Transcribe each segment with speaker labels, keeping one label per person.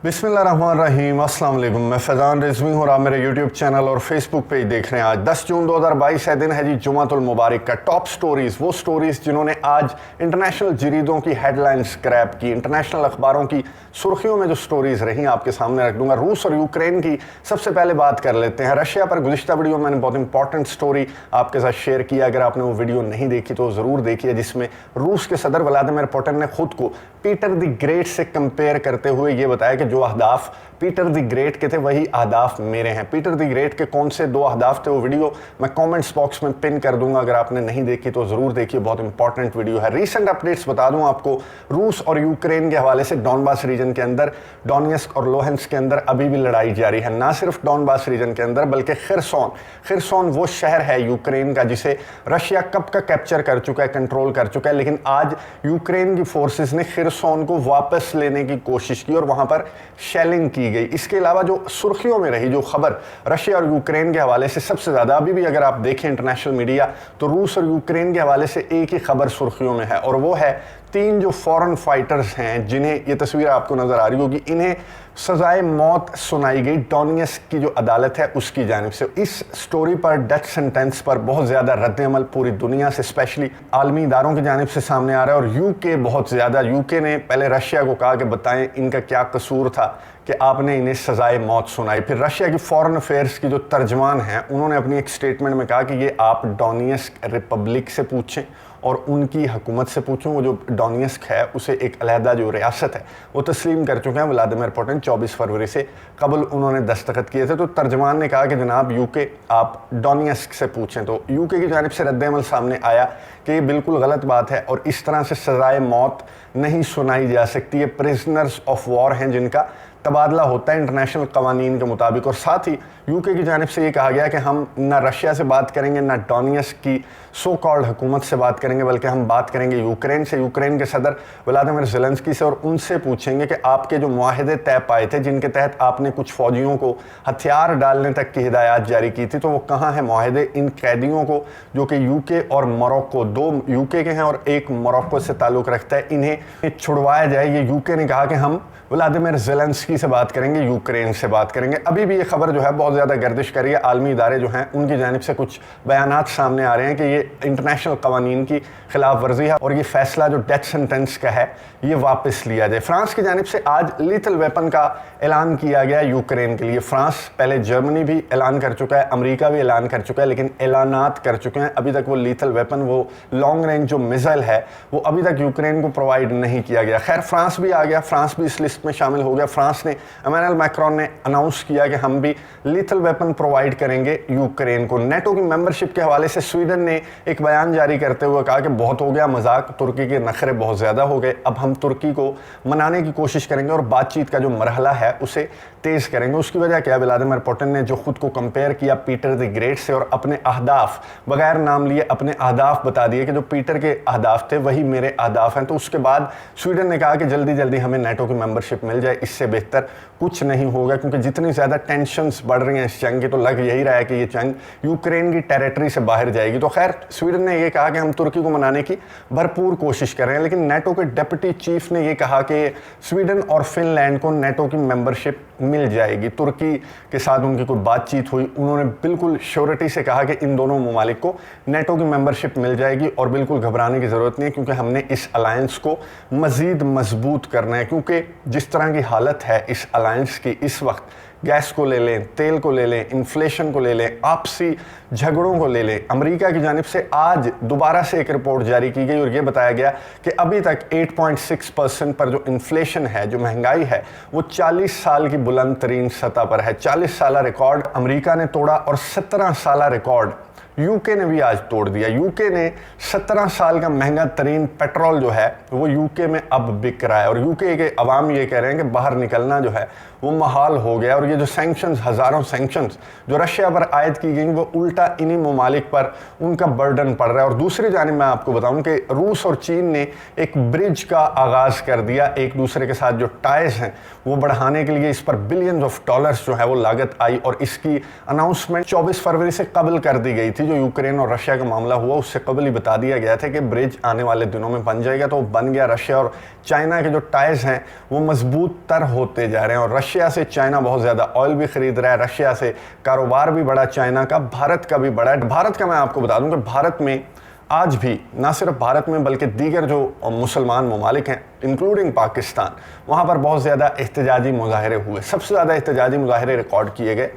Speaker 1: बिस्मिल्लाहिर्रहमानिर्रहीम, अस्सलाम वालेकुम। मैं फैज़ान रिजवी हूँ और आप मेरे यूट्यूब चैनल और फेसबुक पेज देख रहे हैं। आज 10 जून 2022 है, दिन है जी जुमातुल मुबारक का। टॉप स्टोरीज़, वो स्टोरीज़ जिन्होंने आज इंटरनेशनल जरीदों की हेडलाइंस क्रैप की, इंटरनेशनल अखबारों की सुर्खियों में जो स्टोरीज़ रही आपके सामने रख दूंगा। रूस और यूक्रेन की सबसे पहले बात कर लेते हैं। रशिया पर गुज़िश्ता वीडियो मैंने बहुत इंपॉर्टेंट स्टोरी आपके साथ शेयर किया, अगर आपने वो वीडियो नहीं देखी तो ज़रूर देखिए, जिसमें रूस के सदर व्लादिमीर पुतिन ने खुद को पीटर द ग्रेट से कंपेयर करते हुए ये बताया कि जो अहदाफ पीटर द ग्रेट के थे वही अहदाफ मेरे हैं। पीटर द ग्रेट के कौन से 2 अहदाफ थे, वो वीडियो मैं कमेंट्स बॉक्स में पिन कर दूंगा, अगर आपने नहीं देखी तो ज़रूर देखिए, बहुत इंपॉर्टेंट वीडियो है। रीसेंट अपडेट्स बता दूं आपको, रूस और यूक्रेन के हवाले से डॉनबास रीजन के अंदर, डोनेट्स्क और लुहांस्क के अंदर अभी भी लड़ाई जारी है। ना सिर्फ डॉनबास रीजन के अंदर बल्कि खिरसोन वो शहर है यूक्रेन का जिसे रशिया कब का कैप्चर कर चुका है, कंट्रोल कर चुका है, लेकिन आज यूक्रेन की फोर्सेस ने खिरसोन को वापस लेने की कोशिश की और वहां पर शेलिंग की गई। इसके अलावा जो सुर्खियों में रही जो खबर रशिया और यूक्रेन के हवाले से सबसे ज्यादा, अभी भी अगर आप देखें इंटरनेशनल मीडिया तो रूस और यूक्रेन के हवाले से एक ही खबर सुर्खियों में है, और वो है 3 जो फॉरेन फाइटर्स हैं जिन्हें, ये तस्वीर आपको नजर आ रही होगी, इन्हें सजाए मौत सुनाई गई डोनेट्स्क की जो अदालत है उसकी जानिब से। इस स्टोरी पर, डेथ सेंटेंस पर बहुत ज़्यादा रद्द-ए-अमल पूरी दुनिया से, स्पेशली आलमी इदारों की जानिब से सामने आ रहा है, और यूके बहुत ज़्यादा, यूके ने पहले रशिया को कहा कि बताएं इनका क्या कसूर था कि आपने इन्हें सजाए मौत सुनाई। फिर रशिया की फॉरेन अफेयर्स की जो तर्जमान हैं उन्होंने अपनी एक स्टेटमेंट में कहा कि ये आप डोनेट्स्क रिपब्लिक से पूछें और उनकी हुकूमत से पूछें। वो जो डोनेट्स्क है उसे एक अलहदा जो रियासत है वो तस्लीम कर चुके हैं व्लादिमीर पुतिन। 24 फरवरी से कबल उन्होंने दस्तखत किए थे। तो तर्जमान ने कहा कि जनाब यूके आप डोनेट्स्क से पूछें। तो यूके की जानिब से रद्द-ए-अमल सामने आया कि ये बिल्कुल गलत बात है और इस तरह से सजाए मौत नहीं सुनाई जा सकती। ये प्रिजनर्स ऑफ वॉर हैं जिनका तबादला होता है इंटरनेशनल कवानीन के मुताबिक। और साथ ही यूके की जानिब से ये कहा गया कि हम ना रशिया से बात करेंगे ना डोनेट्स्क की सो कॉल्ड हुकूमत से बात करेंगे, बल्कि हम बात करेंगे यूक्रेन से, यूक्रेन के सदर व्लादिमीर ज़ेलेंस्की से, और उनसे पूछेंगे कि आपके जो मुआहदे तय पाए थे जिनके तहत आपने कुछ फौजियों को हथियार डालने तक की हिदायत जारी की थी, तो वो कहाँ है मुआहदे। इन कैदियों को जो कि यूके और मोरक्को, 2 यूके के हैं और 1 मोरक्को से ताल्लुक़ रखता है, इन्हें छुड़वाया जाए। ये यूके ने कहा कि हम व्लादिमीर ज़ेलेंस्की से बात करेंगे, यूक्रेन से बात करेंगे। अभी भी ये खबर जो है बहुत ज़्यादा गर्दिश कर रही है। आलमी इदारे जो हैं उनकी जानिब से कुछ बयानात सामने आ रहे हैं कि ये इंटरनेशनल कवानीन की खिलाफ वर्जी है और ये फैसला जो डेथ सेंटेंस का है ये वापस लिया जाए। फ्रांस की जानिब से आज लीथल वेपन का ऐलान किया गया यूक्रेन के लिए। फ्रांस, पहले जर्मनी भी ऐलान कर चुका है, अमेरिका भी ऐलान कर चुका है, लेकिन ऐलानात कर चुके हैं। अभी तक वो लीथल वेपन, वो लॉन्ग रेंज जो मिसाइल है वो अभी तक यूक्रेन को प्रोवाइड नहीं किया गया। खैर फ्रांस भी आ गया, फ्रांस भी इस लिस्ट में शामिल हो गया। फ्रांस ने, इमैनुअल मैक्रोन ने अनाउंस किया कि हम भी लीथल वेपन प्रोवाइड करेंगे यूक्रेन को। नेटो की मेंबरशिप के हवाले से स्वीडन ने एक बयान जारी करते हुए कहा कि बहुत हो गया मजाक, तुर्की के नखरे बहुत ज़्यादा हो गए, अब हम तुर्की को मनाने की कोशिश करेंगे और बातचीत का जो मरहला है उसे तेज़ करेंगे। उसकी वजह क्या है, व्लादिमीर पुतिन ने जो खुद को कंपेयर किया पीटर द ग्रेट से और अपने अहदाफ बगैर नाम लिए अपने अहदाफ बता दिए कि जो पीटर के अहदाफ थे वही मेरे अहदाफ हैं। तो उसके बाद स्वीडन ने कहा कि जल्दी जल्दी हमें नेटो की मेंबरशिप मिल जाए, इससे बेहतर कुछ नहीं होगा, क्योंकि जितनी ज़्यादा टेंशन्स बढ़ रही हैं इस जंग की, तो लग यही रहा है कि ये जंग यूक्रेन की टेरिटरी से बाहर जाएगी। तो खैर स्वीडन ने यह कहा कि हम तुर्की को मनाने की भरपूर कोशिश कर रहे हैं, लेकिन नेटो के डिप्टी चीफ ने यह कहा कि स्वीडन और फिनलैंड को नेटो की मेंबरशिप मिल जाएगी। तुर्की के साथ उनकी कोई बातचीत हुई, उन्होंने बिल्कुल श्योरिटी से कहा कि इन दोनों ममालिक को नेटो की मेंबरशिप मिल जाएगी और बिल्कुल घबराने की ज़रूरत नहीं है, क्योंकि हमने इस अलायंस को मज़ीद मजबूत करना है। क्योंकि जिस तरह की हालत है इस अलायंस की इस वक्त, गैस को ले लें, तेल को ले लें, इन्फ्लेशन को ले लें, आपसी झगड़ों को ले लें, अमेरिका की जानिब से आज दोबारा से एक रिपोर्ट जारी की गई और ये बताया गया कि अभी तक 8.6% पर जो इन्फ्लेशन है, जो महंगाई है, वो 40 साल की बुलंद तरीन सतह पर है। 40 साल रिकॉर्ड अमेरिका ने तोड़ा और 17 साल रिकॉर्ड यूके ने भी आज तोड़ दिया। यूके ने 17 साल का महंगा तरीन पेट्रोल जो है वो यूके में अब बिक रहा है और यूके के अवाम ये कह रहे हैं कि बाहर निकलना जो है वो महाल हो गया। और ये जो सैंक्शंस, हज़ारों सैंक्शंस जो रशिया पर आयद की गई, वो उल्टा इन्हीं ममालिक पर उनका बर्डन पड़ रहा है। और दूसरी जानिब मैं आपको बताऊं कि रूस और चीन ने एक ब्रिज का आगाज़ कर दिया, एक दूसरे के साथ जो टाइज हैं वो बढ़ाने के लिए। इस पर बिलियंस ऑफ डॉलर्स जो है वो लागत आई और इसकी अनाउंसमेंट 24 फरवरी से कबल कर दी गई थी। थी। जो यूक्रेन और रशिया का मामला हुआ उससे कबल ही बता दिया गया था कि ब्रिज आने वाले दिनों में बन जाएगा, तो बन गया। रशिया और चाइना के जो टाइज हैं वो मजबूत तर होते जा रहे हैं और रशिया से चाइना बहुत ज़्यादा ऑयल भी खरीद रहा है, रशिया से कारोबार भी बढ़ा चाइना का, भारत का भी बढ़ा है। भारत का मैं आपको बता दूं कि भारत में आज भी, ना सिर्फ भारत में बल्कि दीगर जो मुसलमान ममालिक हैं इंक्लूडिंग पाकिस्तान, वहाँ पर बहुत ज़्यादा एहतजाजी मुजाहरे हुए। सबसे ज़्यादा एहतजाजी मुजाहरे रिकॉर्ड किए गए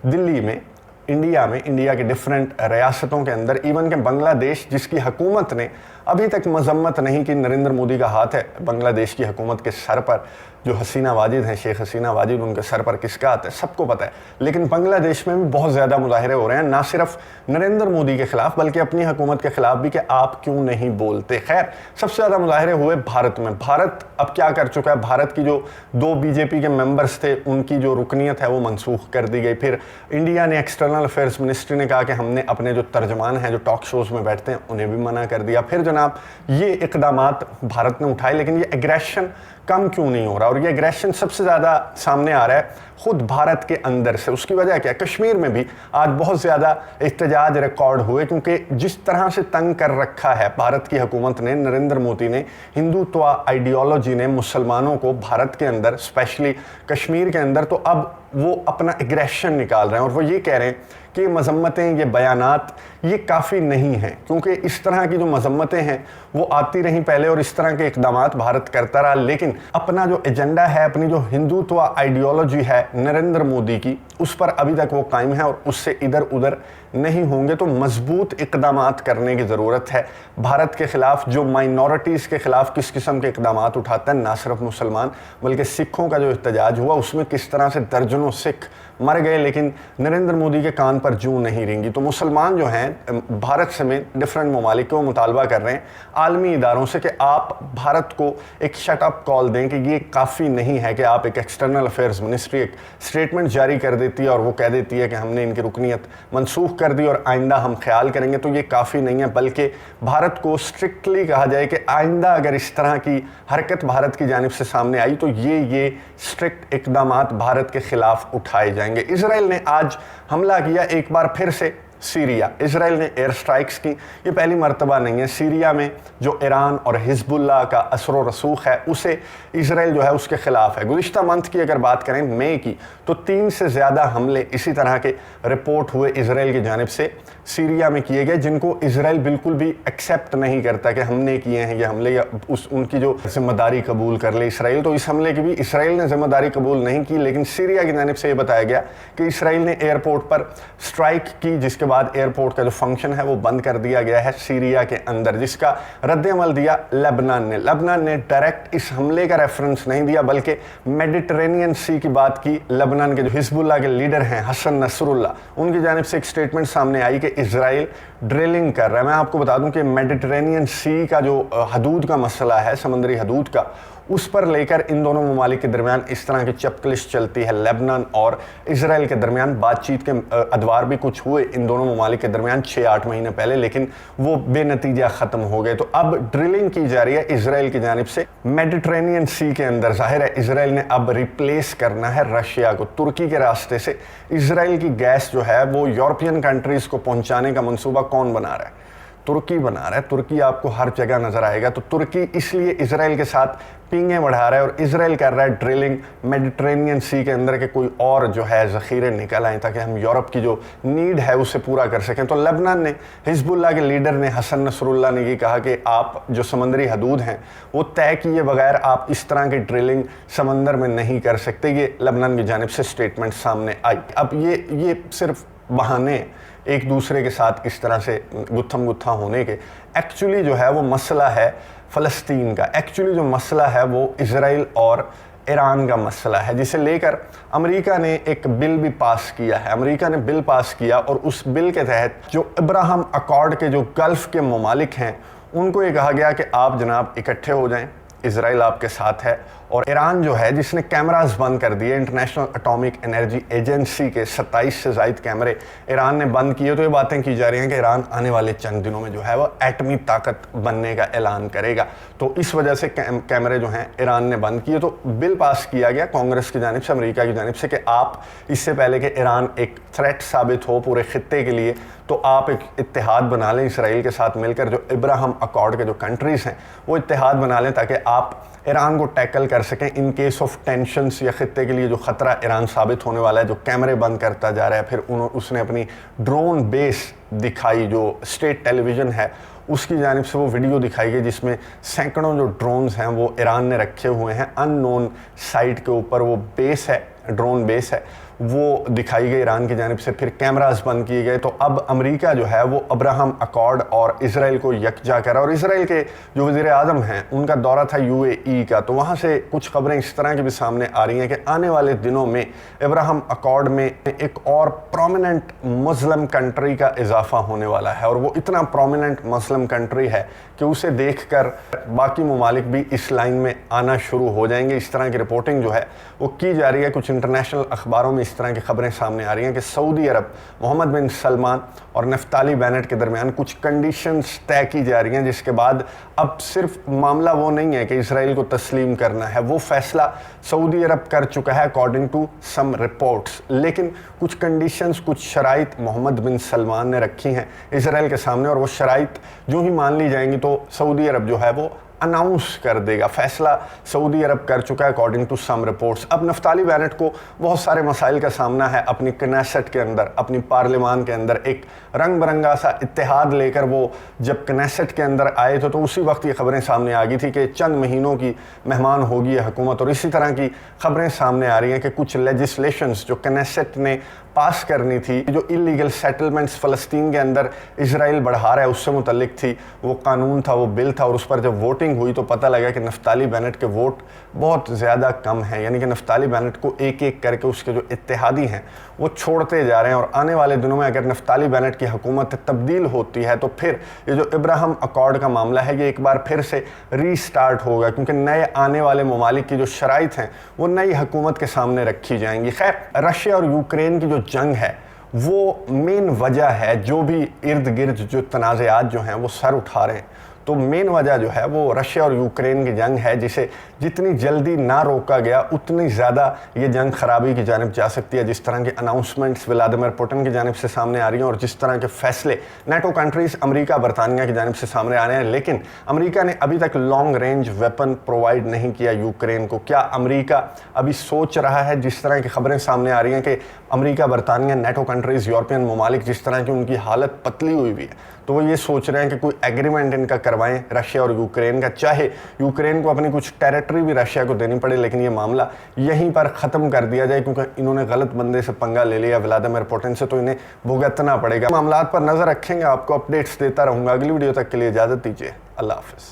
Speaker 1: दिल्ली में, इंडिया के डिफरेंट रियासतों के अंदर, इवन के बांग्लादेश जिसकी हुकूमत ने अभी तक मजम्मत नहीं की। नरेंद्र मोदी का हाथ है बांग्लादेश की हुकूमत के सर पर, जो हसीना वाजिद हैं, शेख हसीना वाजिद, उनके सर पर किसका हाथ है सबको पता है। लेकिन बांग्लादेश में भी बहुत ज़्यादा मुजाहरे हो रहे हैं, ना सिर्फ नरेंद्र मोदी के खिलाफ बल्कि अपनी हुकूमत के खिलाफ भी, कि आप क्यों नहीं बोलते। खैर, सबसे ज़्यादा मुजाहरे हुए भारत में। भारत अब क्या कर चुका है, भारत की जो 2 बीजेपी के मेंबर्स थे उनकी जो रुकनीत है वो मनसूख कर दी गई। फिर इंडिया ने, एक्सटर्नल अफेयर्स मिनिस्ट्री ने कहा कि हमने अपने जो तर्जमान हैं जो टॉक शोज़ में बैठते हैं उन्हें भी मना कर दिया। फिर जनाब ये इक़दामात भारत ने उठाए, लेकिन ये एग्रेशन कम क्यों नहीं हो रहा, और ये एग्रेशन सबसे ज़्यादा सामने आ रहा है खुद भारत के अंदर से। उसकी वजह क्या है, कश्मीर में भी आज बहुत ज़्यादा एहतजाज रिकॉर्ड हुए, क्योंकि जिस तरह से तंग कर रखा है भारत की हुकूमत ने, नरेंद्र मोदी ने, हिंदुत्व आइडियोलॉजी ने मुसलमानों को भारत के अंदर, स्पेशली कश्मीर के अंदर, तो अब वो अपना एग्रेशन निकाल रहे हैं और वो ये कह रहे हैं कि मजम्मतें, ये बयानात ये काफ़ी नहीं हैं, क्योंकि इस तरह की जो मजम्मतें हैं वो आती रहीं पहले और इस तरह के इक़दामात भारत करता रहा, लेकिन अपना जो एजेंडा है, अपनी जो हिंदुत्व आइडियोलॉजी है नरेंद्र मोदी की, उस पर अभी तक वो कायम है और उससे इधर उधर नहीं होंगे। तो मजबूत इक़दामात करने की ज़रूरत है भारत के ख़िलाफ़, जो माइनॉरिटीज़ के ख़िलाफ़ किस किस्म के इक़दामात उठाता है, ना सिर्फ मुसलमान बल्कि सिखों का जो एहतजाज हुआ उसमें किस तरह से दर्जनों सिख मर गए, लेकिन नरेंद्र मोदी के कान पर जूं नहीं रेंगी। तो मुसलमान जो हैं भारत समेत डिफरेंट ममालिक को मुतालबा कर रहे हैं आलमी इदारों से कि आप भारत को एक शट अप कॉल दें, कि ये काफ़ी नहीं है कि आप, एक एक्सटर्नल अफेयर्स मिनिस्ट्री एक स्टेटमेंट जारी कर देती है और वो कह देती है कि हमने इनकी रुकनीत मनसूख कर दी और आइंदा हम ख्याल करेंगे, तो ये काफ़ी नहीं है। बल्कि भारत को स्ट्रिक्टली कहा जाए कि आइंदा अगर इस तरह की हरकत भारत की जानिब से सामने आई तो ये स्ट्रिक्ट इक़दामात भारत के ख़िलाफ़ उठाए जाएंगे। इजराइल ने आज हमला किया एक बार फिर से सीरिया। इजराइल ने एयर स्ट्राइक्स की, ये पहली मर्तबा नहीं है। सीरिया में जो ईरान और हिजबुल्लाह का असर व रसूख है उसे इजराइल जो है उसके ख़िलाफ़ है। गुज़िश्ता मंथ की अगर बात करें मई की, तो 3 से ज़्यादा हमले इसी तरह के रिपोर्ट हुए इजराइल की जानिब से सीरिया में किए गए, जिनको इजराइल बिल्कुल भी एक्सेप्ट नहीं करता कि हमने किए हैं ये हमले, या उनकी जो जिम्मेदारी कबूल कर ले इसराइल। तो इस हमले की भी इसराइल ने जिम्मेदारी कबूल नहीं की, लेकिन सीरिया की जानिब से ये बताया गया कि इसराइल ने एयरपोर्ट पर स्ट्राइक की, जिसके बाद एयरपोर्ट का जो फंक्शन है वो बंद कर दिया गया है सीरिया के अंदर, जिसका रद्द-ए-अमल दिया लेबनान ने। लेबनान ने डायरेक्ट इस हमले का रेफरेंस नहीं दिया, बल्कि मेडिटरेनियन सी की बात की। लेबनान के जो हिजबुल्लाह के लीडर हैं हसन नसरुल्लाह, उनकी जानिब से एक स्टेटमेंट सामने आई कि इजराइल ड्रिलिंग कर रहा है। मैं आपको बता दूं कि मेडिटरेनियन सी का जो हदूद का मसला है, समंदरी हदूद का, उस पर लेकर इन दोनों ममालिक के दरमियान इस तरह की चपकलिश चलती है। लेबनान और इजराइल के दरमियान बातचीत के अदवार भी कुछ हुए इन दोनों ममालिक के दरमियान 6-8 महीने पहले, लेकिन वो बेनतीजा ख़त्म हो गए। तो अब ड्रिलिंग की जा रही है इजराइल की जानिब से मेडिटरेनियन सी के अंदर। जाहिर है इजराइल ने अब रिप्लेस करना है रशिया को। तुर्की के रास्ते से इजराइल की गैस जो है वो यूरोपियन कंट्रीज़ को पहुँचाने का मनसूबा कौन बना रहा है? तुर्की बना रहा है। तुर्की आपको हर जगह नज़र आएगा। तो तुर्की इसलिए इजराइल के साथ पींगे बढ़ा रहा है और इजराइल कर रहा है ड्रिलिंग मेडिटरेनियन सी के अंदर के कोई और जो है ज़ख़ीरे निकल आए, ताकि हम यूरोप की जो नीड है उसे पूरा कर सकें। तो लेबनान ने, हिजबुल्लाह के लीडर ने, हसन नसरुल्लाह ने ये कहा कि आप जो समंदरी हदूद हैं वो तय किए बगैर आप इस तरह की ड्रिलिंग समंदर में नहीं कर सकते। ये लेबनान की जानिब से स्टेटमेंट सामने आई। अब ये सिर्फ बहाने एक दूसरे के साथ इस तरह से गुत्थम गुत्था होने के, एक्चुअली जो है वो मसला है फ़लस्तीन का। एक्चुअली जो मसला है वो इजराइल और ईरान का मसला है, जिसे लेकर अमेरिका ने एक बिल भी पास किया है। अमेरिका ने बिल पास किया और उस बिल के तहत जो अब्राहम अकॉर्ड के जो गल्फ़ के ममालिक हैं उनको ये कहा गया कि आप जनाब इकट्ठे हो जाएं, इजराइल आपके साथ है اور ایران جو ہے جس نے کیمراز بند کر دیے، انٹرنیشنل اٹامک انرجی ایجنسی کے 27 سے زائد کیمرے ایران نے بند کیے، تو یہ باتیں کی جا رہی ہیں کہ ایران آنے والے چند دنوں میں جو ہے وہ ایٹمی طاقت بننے کا اعلان کرے گا، تو اس وجہ سے کیمرے جو ہیں ایران نے بند کیے۔ تو بل پاس کیا گیا کانگریس کی جانب سے، امریکہ کی جانب سے، کہ آپ اس سے پہلے کہ ایران ایک تھریٹ ثابت ہو پورے خطے کے لیے، تو آپ ایک اتحاد بنا لیں اسرائیل کے ساتھ مل کر، جو ابراہم اکارڈ کے جو کنٹریز ہیں وہ اتحاد بنا لیں تاکہ آپ ایران کو ٹیکل کر سکیں ان کیس آف ٹینشنز، یا خطے کے لیے جو خطرہ ایران ثابت ہونے والا ہے، جو کیمرے بند کرتا جا رہا ہے۔ پھر اس نے اپنی ڈرون بیس دکھائی، جو اسٹیٹ ٹیلی ویژن ہے اس کی جانب سے وہ ویڈیو دکھائی گئی جس میں سینکڑوں جو ڈرونز ہیں وہ ایران نے رکھے ہوئے ہیں ان نون سائٹ کے اوپر، وہ بیس ہے، ڈرون بیس ہے، وہ دکھائی گئی ایران کی جانب سے۔ پھر کیمراز بند کیے گئے۔ تو اب امریکہ جو ہے وہ ابراہم اکارڈ اور اسرائیل کو یکجا کرا، اور اسرائیل کے جو وزیر اعظم ہیں ان کا دورہ تھا UAE کا، تو وہاں سے کچھ خبریں اس طرح کی بھی سامنے آ رہی ہیں کہ آنے والے دنوں میں ابراہم اکارڈ میں ایک اور پرومیننٹ مسلم کنٹری کا اضافہ ہونے والا ہے، اور وہ اتنا پرومیننٹ مسلم کنٹری ہے کہ اسے دیکھ کر باقی ممالک بھی اس لائن میں آنا شروع ہو جائیں گے۔ اس طرح کی رپورٹنگ جو ہے وہ کی جا رہی ہے، کچھ انٹرنیشنل اخباروں میں اس طرح کی خبریں سامنے آ رہی ہیں کہ سعودی عرب، محمد بن سلمان اور نفتالی بینٹ کے درمیان کچھ کنڈیشنز طے کی جا رہی ہیں، جس کے بعد اب صرف معاملہ وہ نہیں ہے کہ اسرائیل کو تسلیم کرنا ہے، وہ فیصلہ سعودی عرب کر چکا ہے اکارڈنگ ٹو سم رپورٹس، لیکن کچھ کنڈیشنز، کچھ شرائط محمد بن سلمان نے رکھی ہیں اسرائیل کے سامنے، اور وہ شرائط جو ہی مان لی جائیں گی تو سعودی عرب جو ہے وہ اناؤنس کر دے گا۔ فیصلہ سعودی عرب کر چکا ہے اکارڈنگ ٹو سم رپورٹس۔ اب نفتالی بینٹ کو بہت سارے مسائل کا سامنا ہے اپنی کنیسٹ کے اندر، اپنی پارلیمان کے اندر، ایک رنگ برنگا سا اتحاد لے کر وہ جب کنیسٹ کے اندر آئے تھے تو اسی وقت یہ خبریں سامنے آ گئی تھی کہ چند مہینوں کی مہمان ہوگی یہ حکومت، اور اسی طرح کی خبریں سامنے آ رہی ہیں کہ کچھ لیجسلیشنز جو کنیسٹ نے پاس کرنی تھی، جو اللیگل سیٹلمنٹس فلسطین کے اندر اسرائیل بڑھا رہا ہے اس سے متعلق تھی، وہ قانون تھا، وہ بل تھا، اور اس پر جب ووٹنگ ہوئی تو پتہ لگا کہ نفتالی بینٹ کے ووٹ بہت زیادہ کم ہیں، یعنی کہ نفتالی بینٹ کو ایک ایک کر کے اس کے جو اتحادی ہیں وہ چھوڑتے جا رہے ہیں، اور آنے والے دنوں میں اگر نفتالی بینٹ کی حکومت تبدیل ہوتی ہے تو پھر یہ جو ابراہم اکارڈ کا معاملہ ہے یہ ایک بار پھر سے ری سٹارٹ ہوگا، کیونکہ نئے آنے والے ممالک کی جو شرائط ہیں وہ نئی حکومت کے سامنے رکھی جائیں گی۔ خیر، رشیا اور یوکرین کی جو جنگ ہے وہ مین وجہ ہے، جو بھی ارد گرد جو تنازعات جو ہیں وہ سر اٹھا رہے ہیں، تو مین وجہ جو ہے وہ رشیا اور یوکرین کی جنگ ہے، جسے جتنی جلدی نہ روکا گیا اتنی زیادہ یہ جنگ خرابی کی جانب جا سکتی ہے۔ جس طرح کے اناؤنسمنٹس ولادیمیر پوٹن کی جانب سے سامنے آ رہی ہیں، اور جس طرح کے فیصلے نیٹو کنٹریز امریکہ برطانیہ کی جانب سے سامنے آ رہے ہیں، لیکن امریکہ نے ابھی تک لانگ رینج ویپن پرووائڈ نہیں کیا یوکرین کو۔ کیا امریکہ ابھی سوچ رہا ہے، جس طرح کی خبریں سامنے آ رہی ہیں کہ امریکہ برطانیہ، نیٹو کنٹریز، یورپین ممالک جس طرح کی ان کی حالت پتلی ہوئی ہوئی ہے، تو وہ یہ سوچ رہے ہیں کہ کوئی ایگریمنٹ ان کا کروائیں رشیا اور یوکرین کا، چاہے یوکرین کو اپنی کچھ ٹیریٹری بھی رشیا کو دینی پڑے، لیکن یہ معاملہ یہیں پر ختم کر دیا جائے، کیونکہ انہوں نے غلط بندے سے پنگا لے لیا ولادیمیر پوٹن سے، تو انہیں بھگتنا پڑے گا۔ معاملات پر نظر رکھیں گے، آپ کو اپڈیٹس دیتا رہوں گا۔ اگلی ویڈیو تک کے لیے اجازت دیجیے، اللہ حافظ۔